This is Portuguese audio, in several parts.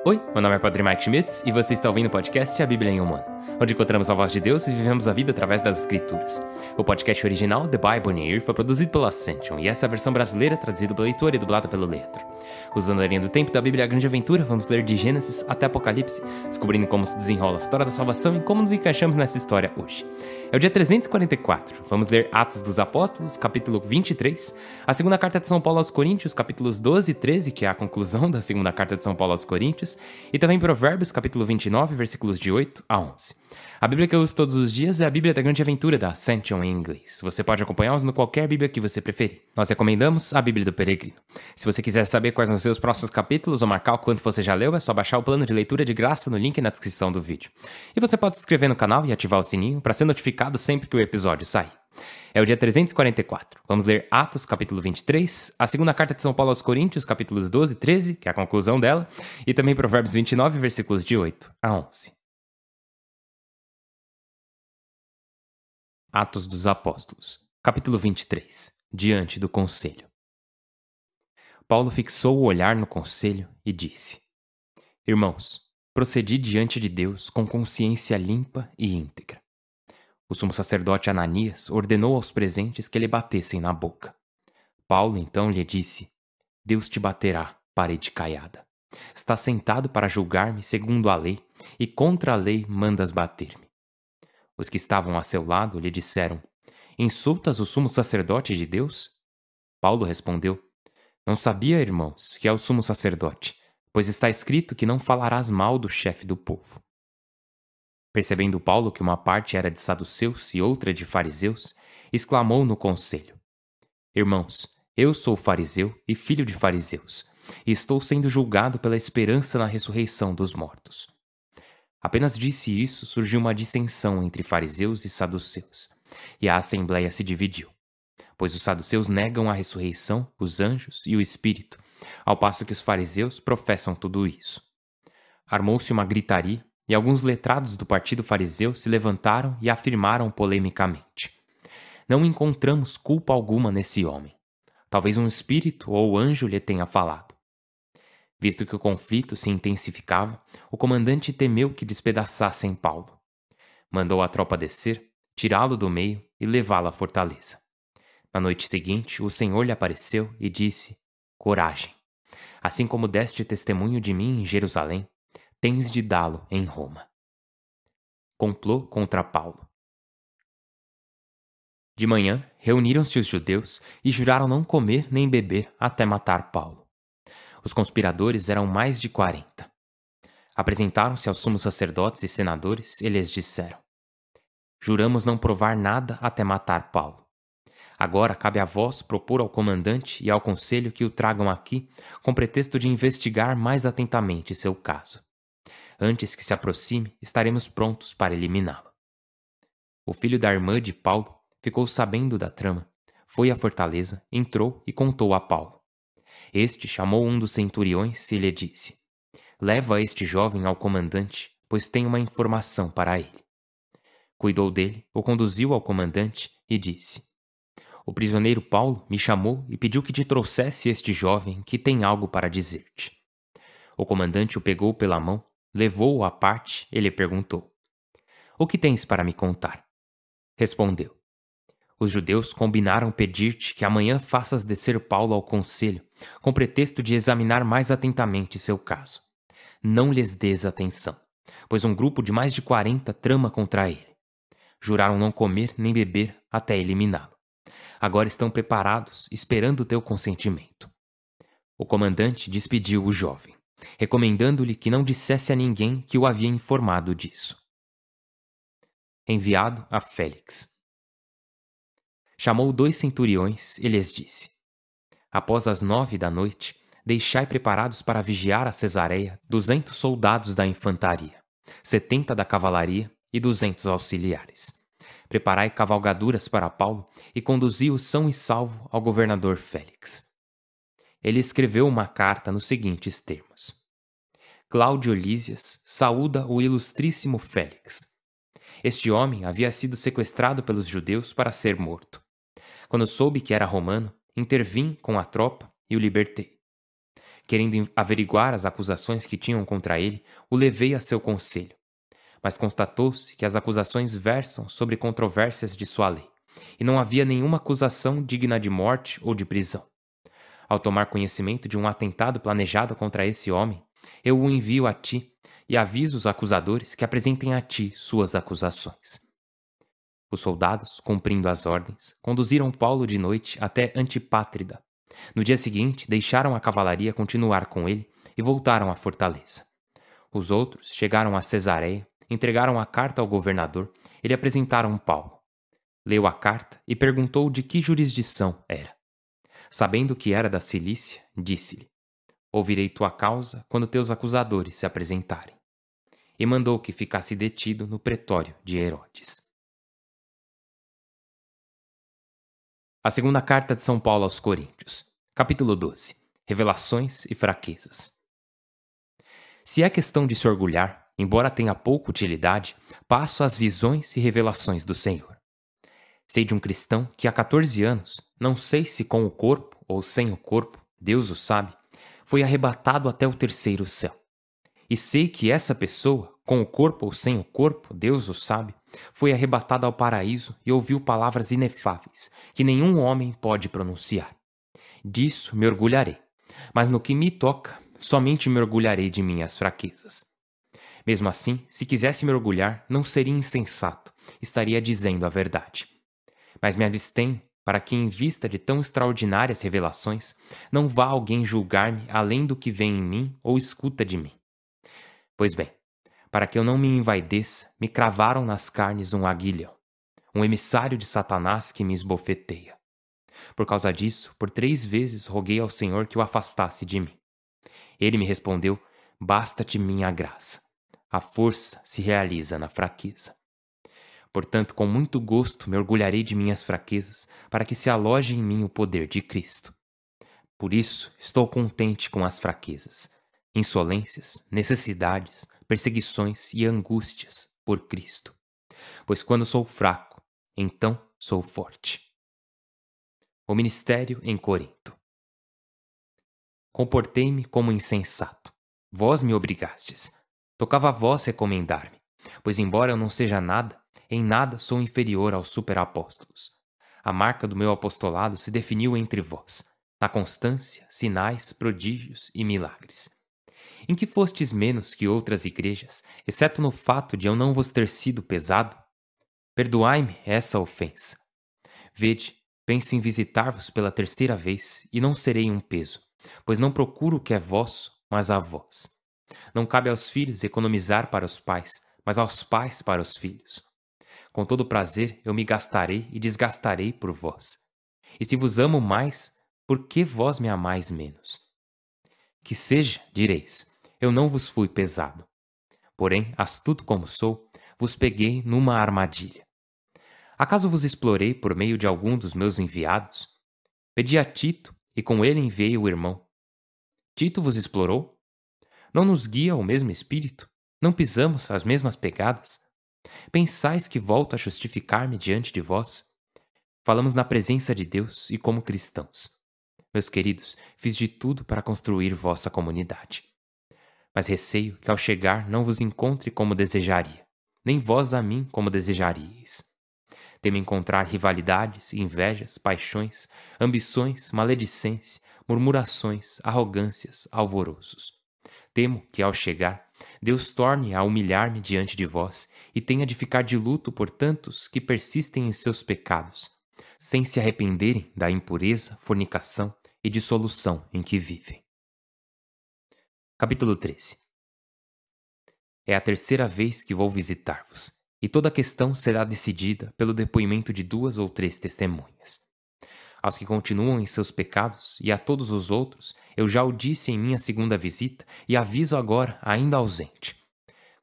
Oi, meu nome é Padre Mike Schmitz e você está ouvindo o podcast A Bíblia em um Ano, onde encontramos a voz de Deus e vivemos a vida através das Escrituras. O podcast original, The Bible in a Year, foi produzido pela Ascension e essa é a versão brasileira traduzida pelo leitor e dublada pelo Leandro. Usando a linha do tempo da Bíblia A Grande Aventura, vamos ler de Gênesis até Apocalipse, descobrindo como se desenrola a história da salvação e como nos encaixamos nessa história hoje. É o dia 344, vamos ler Atos dos Apóstolos, capítulo 23, a segunda carta de São Paulo aos Coríntios, capítulos 12 e 13, que é a conclusão da segunda carta de São Paulo aos Coríntios, e também Provérbios, capítulo 29, versículos de 8 a 11. A Bíblia que eu uso todos os dias é a Bíblia da Grande Aventura da Ascension em inglês. Você pode acompanhá-los no qualquer Bíblia que você preferir. Nós recomendamos a Bíblia do Peregrino. Se você quiser saber quais vão ser os próximos capítulos ou marcar o quanto você já leu, é só baixar o plano de leitura de graça no link na descrição do vídeo. E você pode se inscrever no canal e ativar o sininho para ser notificado sempre que o episódio sair. É o dia 344. Vamos ler Atos, capítulo 23, a segunda carta de São Paulo aos Coríntios, capítulos 12 e 13, que é a conclusão dela, e também Provérbios 29, versículos de 8 a 11. Atos dos Apóstolos, capítulo 23, diante do conselho. Paulo fixou o olhar no conselho e disse: Irmãos, procedi diante de Deus com consciência limpa e íntegra. O sumo sacerdote Ananias ordenou aos presentes que lhe batessem na boca. Paulo então lhe disse: Deus te baterá, parede caiada. Estás sentado para julgar-me segundo a lei, e contra a lei mandas bater-me. Os que estavam a seu lado lhe disseram: Insultas o sumo sacerdote de Deus? Paulo respondeu: Não sabia, irmãos, que é o sumo sacerdote, pois está escrito que não falarás mal do chefe do povo. Percebendo Paulo que uma parte era de saduceus e outra de fariseus, exclamou no conselho: Irmãos, eu sou fariseu e filho de fariseus, e estou sendo julgado pela esperança na ressurreição dos mortos. Apenas disse isso, surgiu uma dissensão entre fariseus e saduceus, e a assembleia se dividiu, pois os saduceus negam a ressurreição, os anjos e o espírito, ao passo que os fariseus professam tudo isso. Armou-se uma gritaria, e alguns letrados do partido fariseu se levantaram e afirmaram polemicamente: Não encontramos culpa alguma nesse homem. Talvez um espírito ou anjo lhe tenha falado. Visto que o conflito se intensificava, o comandante temeu que despedaçassem Paulo. Mandou a tropa descer, tirá-lo do meio e levá-lo à fortaleza. Na noite seguinte, o Senhor lhe apareceu e disse: Coragem! Assim como deste testemunho de mim em Jerusalém, tens de dá-lo em Roma. Complô contra Paulo. De manhã, reuniram-se os judeus e juraram não comer nem beber até matar Paulo. Os conspiradores eram mais de 40. Apresentaram-se aos sumos sacerdotes e senadores e lhes disseram: Juramos não provar nada até matar Paulo. Agora cabe a vós propor ao comandante e ao conselho que o tragam aqui com pretexto de investigar mais atentamente seu caso. Antes que se aproxime, estaremos prontos para eliminá-lo. O filho da irmã de Paulo ficou sabendo da trama, foi à fortaleza, entrou e contou a Paulo. Este chamou um dos centuriões e lhe disse: Leva este jovem ao comandante, pois tem uma informação para ele. Cuidou dele, o conduziu ao comandante e disse: O prisioneiro Paulo me chamou e pediu que te trouxesse este jovem que tem algo para dizer-te. O comandante o pegou pela mão, levou-o à parte e lhe perguntou: O que tens para me contar? Respondeu: Os judeus combinaram pedir-te que amanhã faças descer Paulo ao conselho, com pretexto de examinar mais atentamente seu caso. Não lhes dês atenção, pois um grupo de mais de 40 trama contra ele. Juraram não comer nem beber até eliminá-lo. Agora estão preparados, esperando o teu consentimento. O comandante despediu o jovem, recomendando-lhe que não dissesse a ninguém que o havia informado disso. Enviado a Félix. Chamou 2 centuriões e lhes disse: Após as 9 da noite, deixai preparados para vigiar a Cesareia 200 soldados da infantaria, 70 da cavalaria e 200 auxiliares. Preparai cavalgaduras para Paulo e conduzi-o são e salvo ao governador Félix. Ele escreveu uma carta nos seguintes termos: Cláudio Lísias saúda o ilustríssimo Félix. Este homem havia sido sequestrado pelos judeus para ser morto. Quando soube que era romano, intervim com a tropa e o libertei. Querendo averiguar as acusações que tinham contra ele, o levei a seu conselho. Mas constatou-se que as acusações versam sobre controvérsias de sua lei, e não havia nenhuma acusação digna de morte ou de prisão. Ao tomar conhecimento de um atentado planejado contra esse homem, eu o envio a ti e aviso os acusadores que apresentem a ti suas acusações. Os soldados, cumprindo as ordens, conduziram Paulo de noite até Antipátrida. No dia seguinte, deixaram a cavalaria continuar com ele e voltaram à fortaleza. Os outros chegaram a Cesareia, entregaram a carta ao governador e lhe apresentaram Paulo. Leu a carta e perguntou de que jurisdição era. Sabendo que era da Cilícia, disse-lhe: ouvirei tua causa quando teus acusadores se apresentarem. E mandou que ficasse detido no pretório de Herodes. A segunda carta de São Paulo aos Coríntios, capítulo 12. Revelações e fraquezas. Se é questão de se orgulhar, embora tenha pouca utilidade, passo às visões e revelações do Senhor. Sei de um cristão que há 14 anos, não sei se com o corpo ou sem o corpo, Deus o sabe, foi arrebatado até o terceiro céu. E sei que essa pessoa, com o corpo ou sem o corpo, Deus o sabe, foi arrebatada ao paraíso e ouviu palavras inefáveis, que nenhum homem pode pronunciar. Disso me orgulharei, mas no que me toca, somente me orgulharei de minhas fraquezas. Mesmo assim, se quisesse me orgulhar, não seria insensato, estaria dizendo a verdade. Mas me abstenho para que, em vista de tão extraordinárias revelações, não vá alguém julgar-me além do que vem em mim ou escuta de mim. Pois bem, para que eu não me envaideça, me cravaram nas carnes um aguilhão, um emissário de Satanás que me esbofeteia. Por causa disso, por 3 vezes roguei ao Senhor que o afastasse de mim. Ele me respondeu: basta-te minha graça. A força se realiza na fraqueza. Portanto, com muito gosto me orgulharei de minhas fraquezas, para que se aloje em mim o poder de Cristo. Por isso, estou contente com as fraquezas, insolências, necessidades, perseguições e angústias por Cristo. Pois quando sou fraco, então sou forte. O ministério em Corinto. Comportei-me como insensato. Vós me obrigastes. Tocava a vós recomendar-me, pois embora eu não seja nada, em nada sou inferior aos superapóstolos. A marca do meu apostolado se definiu entre vós, na constância, sinais, prodígios e milagres. Em que fostes menos que outras igrejas, exceto no fato de eu não vos ter sido pesado? Perdoai-me essa ofensa. Vede, penso em visitar-vos pela 3ª vez, e não serei um peso, pois não procuro o que é vosso, mas a vós. Não cabe aos filhos economizar para os pais, mas aos pais para os filhos. Com todo prazer eu me gastarei e desgastarei por vós. E se vos amo mais, por que vós me amais menos? Que seja, direis, eu não vos fui pesado. Porém, astuto como sou, vos peguei numa armadilha. Acaso vos explorei por meio de algum dos meus enviados? Pedi a Tito, e com ele enviei o irmão. Tito vos explorou? Não nos guia o mesmo espírito? Não pisamos as mesmas pegadas? Pensais que volto a justificar-me diante de vós? Falamos na presença de Deus e como cristãos. Meus queridos, fiz de tudo para construir vossa comunidade. Mas receio que ao chegar não vos encontre como desejaria, nem vós a mim como desejaríeis. Temo encontrar rivalidades, invejas, paixões, ambições, maledicência, murmurações, arrogâncias, alvoroços. Temo que, ao chegar, Deus torne a humilhar-me diante de vós e tenha de ficar de luto por tantos que persistem em seus pecados, sem se arrependerem da impureza, fornicação e dissolução em que vivem. Capítulo 13. É a 3ª vez que vou visitar-vos, e toda a questão será decidida pelo depoimento de 2 ou 3 testemunhas. Aos que continuam em seus pecados e a todos os outros, eu já o disse em minha 2ª visita e aviso agora, ainda ausente.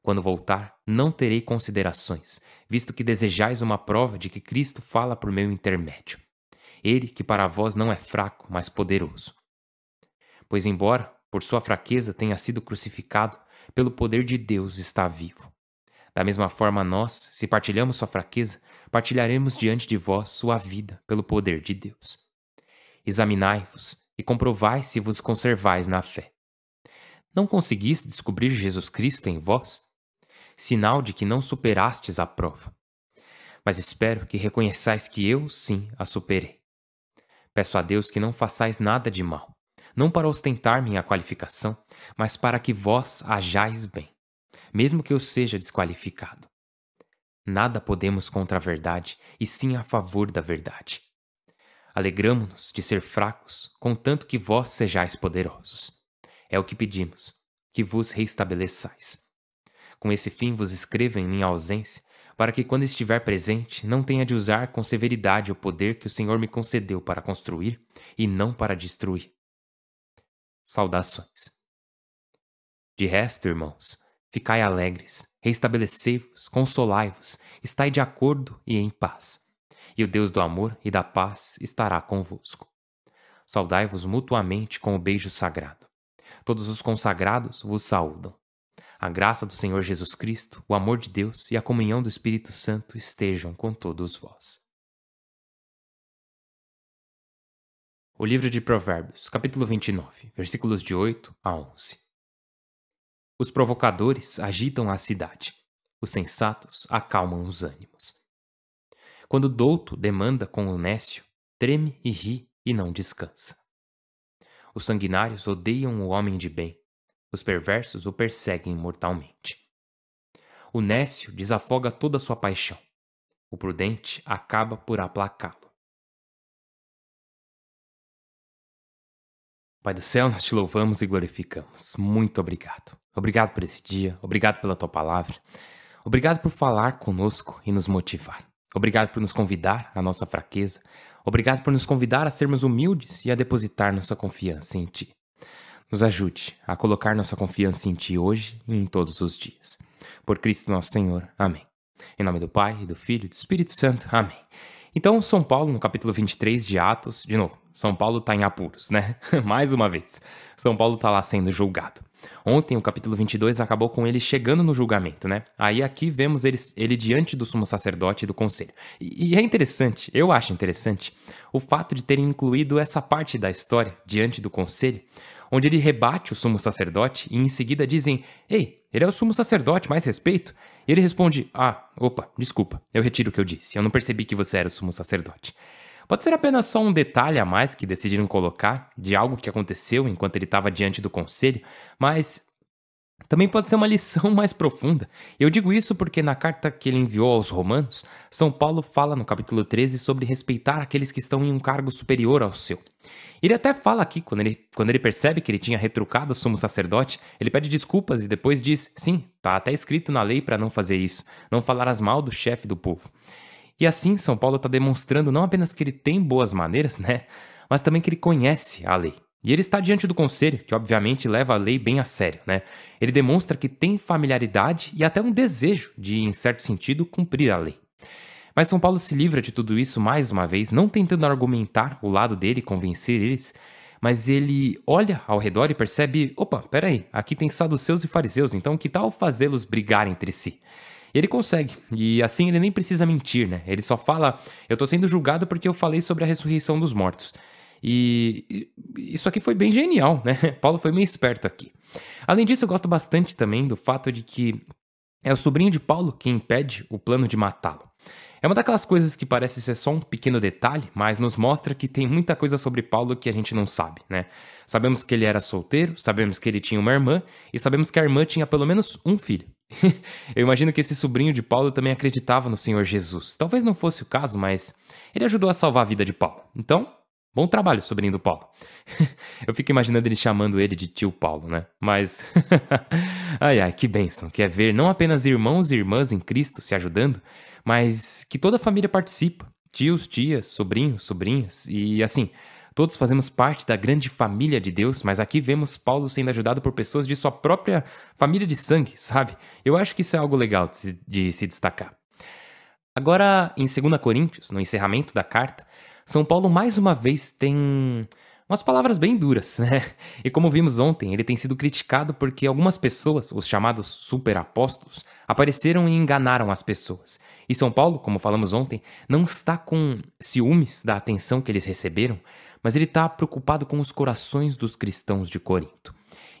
Quando voltar, não terei considerações, visto que desejais uma prova de que Cristo fala por meu intermédio. Ele que para vós não é fraco, mas poderoso. Pois embora, por sua fraqueza, tenha sido crucificado, pelo poder de Deus está vivo. Da mesma forma nós, se partilhamos sua fraqueza, partilharemos diante de vós sua vida pelo poder de Deus. Examinai-vos, e comprovai se vos conservais na fé. Não conseguis descobrir Jesus Cristo em vós? Sinal de que não superastes a prova. Mas espero que reconheçais que eu, sim, a superei. Peço a Deus que não façais nada de mal, não para ostentar minha qualificação, mas para que vós hajais bem, mesmo que eu seja desqualificado. Nada podemos contra a verdade, e sim a favor da verdade. Alegramo-nos de ser fracos, contanto que vós sejais poderosos. É o que pedimos, que vos reestabeleçais. Com esse fim vos escrevo em minha ausência, para que quando estiver presente não tenha de usar com severidade o poder que o Senhor me concedeu para construir e não para destruir. Saudações. De resto, irmãos, ficai alegres, reestabelecei-vos, consolai-vos, estai de acordo e em paz. E o Deus do amor e da paz estará convosco. Saudai-vos mutuamente com o beijo sagrado. Todos os consagrados vos saúdam. A graça do Senhor Jesus Cristo, o amor de Deus e a comunhão do Espírito Santo estejam com todos vós. O livro de Provérbios, capítulo 29, versículos de 8 a 11. Os provocadores agitam a cidade. Os sensatos acalmam os ânimos. Quando o douto demanda com o nécio, treme e ri e não descansa. Os sanguinários odeiam o homem de bem. Os perversos o perseguem mortalmente. O nécio desafoga toda a sua paixão. O prudente acaba por aplacá-lo. Pai do céu, nós te louvamos e glorificamos. Muito obrigado. Obrigado por esse dia, obrigado pela tua palavra. Obrigado por falar conosco e nos motivar. Obrigado por nos convidar à nossa fraqueza. Obrigado por nos convidar a sermos humildes e a depositar nossa confiança em ti. Nos ajude a colocar nossa confiança em ti hoje e em todos os dias. Por Cristo nosso Senhor. Amém. Em nome do Pai, e do Filho e do Espírito Santo. Amém. Então, São Paulo, no capítulo 23 de Atos, de novo, São Paulo está em apuros, né? Mais uma vez. São Paulo está lá sendo julgado. Ontem, o capítulo 22 acabou com ele chegando no julgamento, né? Aí aqui vemos ele diante do sumo sacerdote e do conselho. E é interessante, eu acho interessante, o fato de terem incluído essa parte da história diante do conselho, onde ele rebate o sumo sacerdote e em seguida dizem: "Ei, ele é o sumo sacerdote, mais respeito?" E ele responde: desculpa, eu retiro o que eu disse, eu não percebi que você era o sumo sacerdote. Pode ser apenas só um detalhe a mais que decidiram colocar de algo que aconteceu enquanto ele estava diante do conselho, mas também pode ser uma lição mais profunda. Eu digo isso porque na carta que ele enviou aos Romanos, São Paulo fala no capítulo 13 sobre respeitar aqueles que estão em um cargo superior ao seu. Ele até fala aqui, quando ele percebe que ele tinha retrucado o sumo sacerdote, ele pede desculpas e depois diz: sim, tá até escrito na lei para não fazer isso, não falarás mal do chefe do povo. E assim, São Paulo está demonstrando não apenas que ele tem boas maneiras, né, mas também que ele conhece a lei. E ele está diante do conselho, que obviamente leva a lei bem a sério, né? Ele demonstra que tem familiaridade e até um desejo de, em certo sentido, cumprir a lei. Mas São Paulo se livra de tudo isso mais uma vez, não tentando argumentar o lado dele, convencer eles, mas ele olha ao redor e percebe: opa, peraí, aqui tem saduceus e fariseus, então que tal fazê-los brigar entre si? Ele consegue, e assim ele nem precisa mentir, né? Ele só fala: eu tô sendo julgado porque eu falei sobre a ressurreição dos mortos. E isso aqui foi bem genial, né? Paulo foi meio esperto aqui. Além disso, eu gosto bastante também do fato de que é o sobrinho de Paulo quem impede o plano de matá-lo. É uma daquelas coisas que parece ser só um pequeno detalhe, mas nos mostra que tem muita coisa sobre Paulo que a gente não sabe, né? Sabemos que ele era solteiro, sabemos que ele tinha uma irmã e sabemos que a irmã tinha pelo menos um filho. Eu imagino que esse sobrinho de Paulo também acreditava no Senhor Jesus. Talvez não fosse o caso, mas ele ajudou a salvar a vida de Paulo. Então, bom trabalho, sobrinho do Paulo. Eu fico imaginando ele chamando ele de tio Paulo, né? Mas, ai, que bênção, que é ver não apenas irmãos e irmãs em Cristo se ajudando, mas que toda a família participa. Tios, tias, sobrinhos, sobrinhas e assim, todos fazemos parte da grande família de Deus, mas aqui vemos Paulo sendo ajudado por pessoas de sua própria família de sangue, sabe? Eu acho que isso é algo legal de se destacar. Agora, em 2 Coríntios, no encerramento da carta, São Paulo mais uma vez tem Umas palavras bem duras, né? E como vimos ontem, ele tem sido criticado porque algumas pessoas, os chamados superapóstolos, apareceram e enganaram as pessoas. E São Paulo, como falamos ontem, não está com ciúmes da atenção que eles receberam, mas ele está preocupado com os corações dos cristãos de Corinto.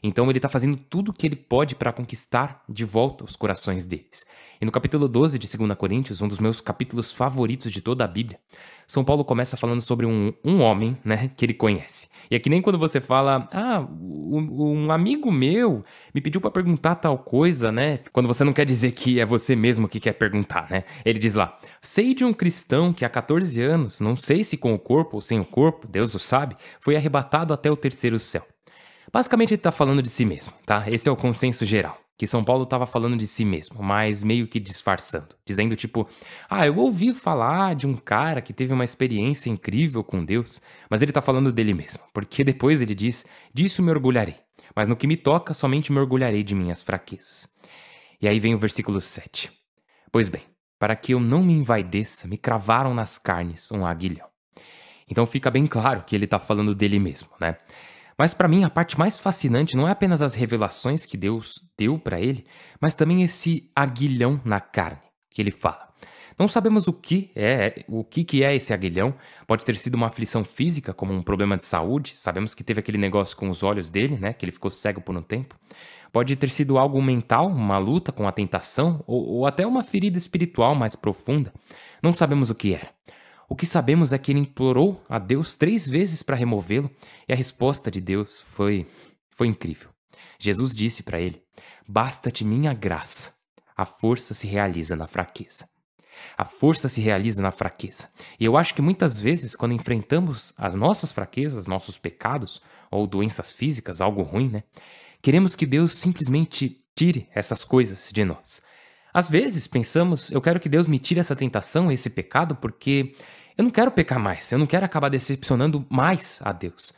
Então ele está fazendo tudo o que ele pode para conquistar de volta os corações deles. E no capítulo 12 de 2 Coríntios, um dos meus capítulos favoritos de toda a Bíblia, São Paulo começa falando sobre um homem, né, que ele conhece. E é que nem quando você fala, um amigo meu me pediu para perguntar tal coisa, né, quando você não quer dizer que é você mesmo que quer perguntar, né. Ele diz lá, sei de um cristão que há 14 anos, não sei se com o corpo ou sem o corpo, Deus o sabe, foi arrebatado até o terceiro céu. Basicamente ele está falando de si mesmo, tá? Esse é o consenso geral, que São Paulo estava falando de si mesmo, mas meio que disfarçando, dizendo tipo, eu ouvi falar de um cara que teve uma experiência incrível com Deus, mas ele está falando dele mesmo, porque depois ele diz, disso me orgulharei, mas no que me toca somente me orgulharei de minhas fraquezas. E aí vem o versículo 7. Pois bem, para que eu não me envaideça, me cravaram nas carnes um aguilhão. Então fica bem claro que ele está falando dele mesmo, né? Mas para mim a parte mais fascinante não é apenas as revelações que Deus deu para ele, mas também esse aguilhão na carne que ele fala. Não sabemos o que é esse aguilhão. Pode ter sido uma aflição física, como um problema de saúde. Sabemos que teve aquele negócio com os olhos dele, né, que ele ficou cego por um tempo. Pode ter sido algo mental, uma luta com a tentação, ou até uma ferida espiritual mais profunda. Não sabemos o que era. O que sabemos é que ele implorou a Deus 3 vezes para removê-lo e a resposta de Deus foi incrível. Jesus disse para ele, basta-te minha graça, a força se realiza na fraqueza. A força se realiza na fraqueza. E eu acho que muitas vezes, quando enfrentamos as nossas fraquezas, nossos pecados ou doenças físicas, algo ruim, né? Queremos que Deus simplesmente tire essas coisas de nós. Às vezes pensamos, eu quero que Deus me tire essa tentação, esse pecado, porque eu não quero pecar mais, eu não quero acabar decepcionando mais a Deus.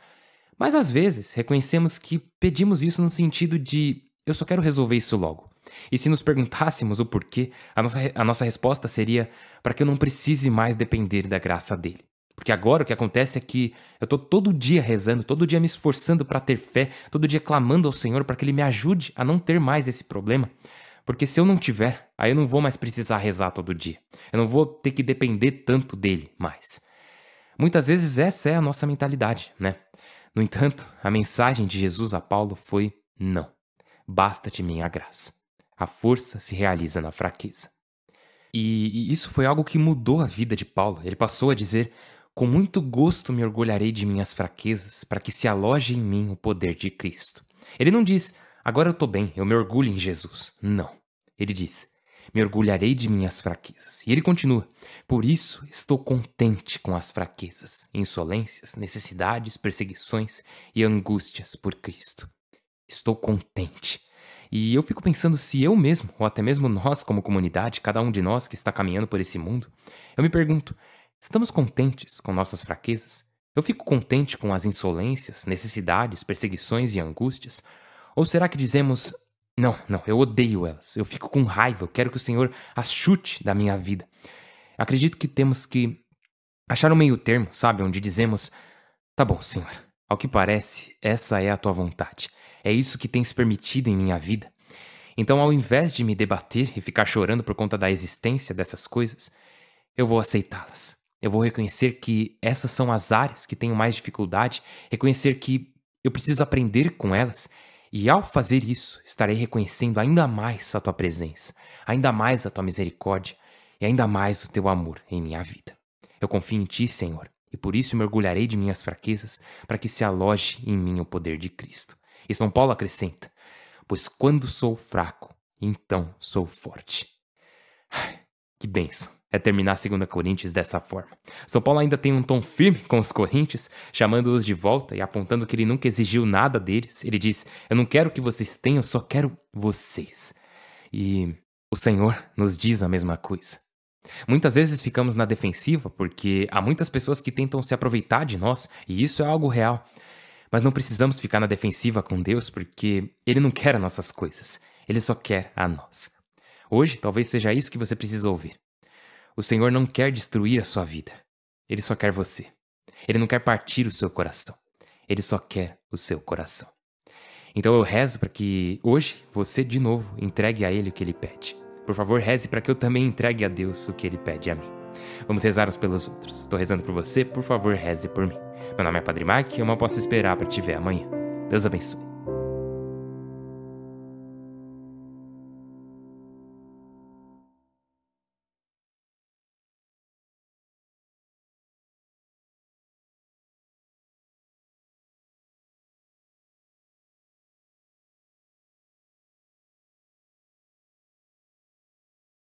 Mas às vezes reconhecemos que pedimos isso no sentido de eu só quero resolver isso logo. E se nos perguntássemos o porquê, a nossa resposta seria para que eu não precise mais depender da graça dele. Porque agora o que acontece é que eu tô todo dia rezando, todo dia me esforçando para ter fé, todo dia clamando ao Senhor para que ele me ajude a não ter mais esse problema. Porque se eu não tiver, aí eu não vou mais precisar rezar todo dia. Eu não vou ter que depender tanto dele mais. Muitas vezes essa é a nossa mentalidade, né? No entanto, a mensagem de Jesus a Paulo foi não. Basta-te minha graça. A força se realiza na fraqueza. E isso foi algo que mudou a vida de Paulo. Ele passou a dizer, com muito gosto me orgulharei de minhas fraquezas, para que se aloje em mim o poder de Cristo. Ele não diz, agora eu tô bem, eu me orgulho em Jesus. Não. Ele diz, me orgulharei de minhas fraquezas. E ele continua, por isso estou contente com as fraquezas, insolências, necessidades, perseguições e angústias por Cristo. Estou contente. E eu fico pensando se eu mesmo, ou até mesmo nós como comunidade, cada um de nós que está caminhando por esse mundo, eu me pergunto, estamos contentes com nossas fraquezas? Eu fico contente com as insolências, necessidades, perseguições e angústias? Ou será que dizemos, não, eu odeio elas, eu fico com raiva, eu quero que o Senhor as chute da minha vida? Acredito que temos que achar um meio termo, sabe, onde dizemos, tá bom, Senhor, ao que parece, essa é a tua vontade. É isso que tens permitido em minha vida. Então, ao invés de me debater e ficar chorando por conta da existência dessas coisas, eu vou aceitá-las. Eu vou reconhecer que essas são as áreas que tenho mais dificuldade, reconhecer que eu preciso aprender com elas, e ao fazer isso, estarei reconhecendo ainda mais a tua presença, ainda mais a tua misericórdia e ainda mais o teu amor em minha vida. Eu confio em ti, Senhor, e por isso me orgulharei de minhas fraquezas, para que se aloje em mim o poder de Cristo. E São Paulo acrescenta, pois quando sou fraco, então sou forte. Que bênção é terminar 2 Coríntios dessa forma. São Paulo ainda tem um tom firme com os coríntios, chamando-os de volta e apontando que ele nunca exigiu nada deles. Ele diz, eu não quero que vocês tenham, eu só quero vocês. E o Senhor nos diz a mesma coisa. Muitas vezes ficamos na defensiva porque há muitas pessoas que tentam se aproveitar de nós, e isso é algo real. Mas não precisamos ficar na defensiva com Deus porque Ele não quer as nossas coisas, Ele só quer a nós. Hoje, talvez seja isso que você precisa ouvir. O Senhor não quer destruir a sua vida, Ele só quer você. Ele não quer partir o seu coração. Ele só quer o seu coração. Então eu rezo para que hoje você de novo entregue a Ele o que Ele pede. Por favor, reze para que eu também entregue a Deus o que Ele pede a mim. Vamos rezar uns pelos outros. Estou rezando por você, por favor, reze por mim. Meu nome é Padre Mike e eu mal posso esperar para te ver amanhã. Deus abençoe.